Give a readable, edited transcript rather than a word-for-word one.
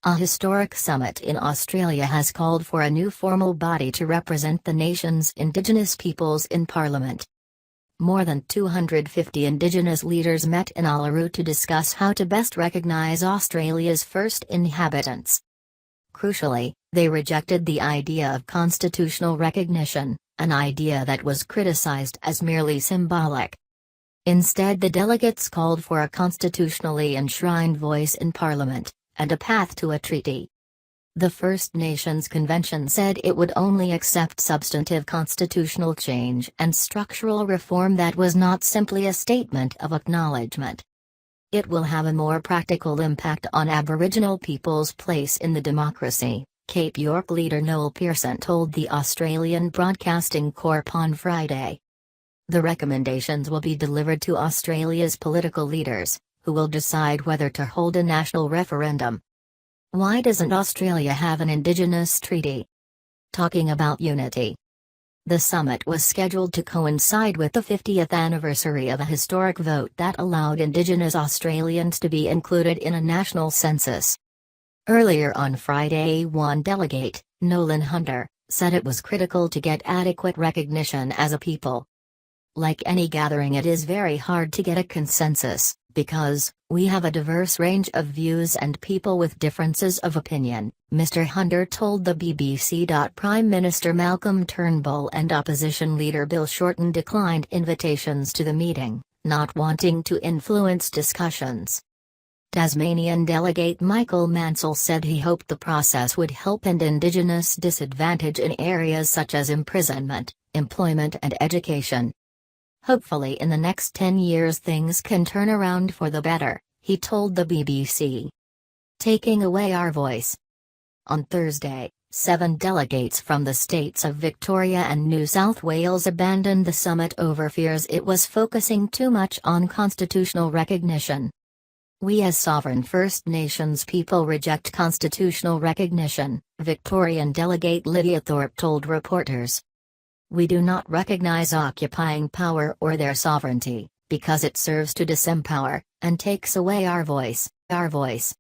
A historic summit in Australia has called for a new formal body to represent the nation's Indigenous peoples in Parliament. More than 250 Indigenous leaders met in Uluru to discuss how to best recognise Australia's first inhabitants. Crucially, they rejected the idea of constitutional recognition, an idea that was criticised as merely symbolic. Instead, the delegates called for a constitutionally enshrined voice in Parliament, and a path to a treaty. The First Nations Convention said it would only accept substantive constitutional change and structural reform that was not simply a statement of acknowledgement. It will have a more practical impact on Aboriginal people's place in the democracy, Cape York leader Noel Pearson told the Australian Broadcasting Corp on Friday. The recommendations will be delivered to Australia's political leaders, who will decide whether to hold a national referendum. Why doesn't Australia have an Indigenous treaty? Talking about unity. The summit was scheduled to coincide with the 50th anniversary of a historic vote that allowed Indigenous Australians to be included in a national census. Earlier on Friday, one delegate, Noel Hunter, said it was critical to get adequate recognition as a people. Like any gathering, it is very hard to get a consensus, because we have a diverse range of views and people with differences of opinion, Mr. Hunter told the BBC. Prime Minister Malcolm Turnbull and opposition leader Bill Shorten declined invitations to the meeting, not wanting to influence discussions. Tasmanian delegate Michael Mansell said he hoped the process would help end Indigenous disadvantage in areas such as imprisonment, employment and education. Hopefully in the next 10 years things can turn around for the better, he told the BBC. Taking away our voice. On Thursday, 7 delegates from the states of Victoria and New South Wales abandoned the summit over fears it was focusing too much on constitutional recognition. We as sovereign First Nations people reject constitutional recognition, Victorian delegate Lydia Thorpe told reporters. We do not recognise occupying power or their sovereignty, because it serves to disempower, and takes away our voice,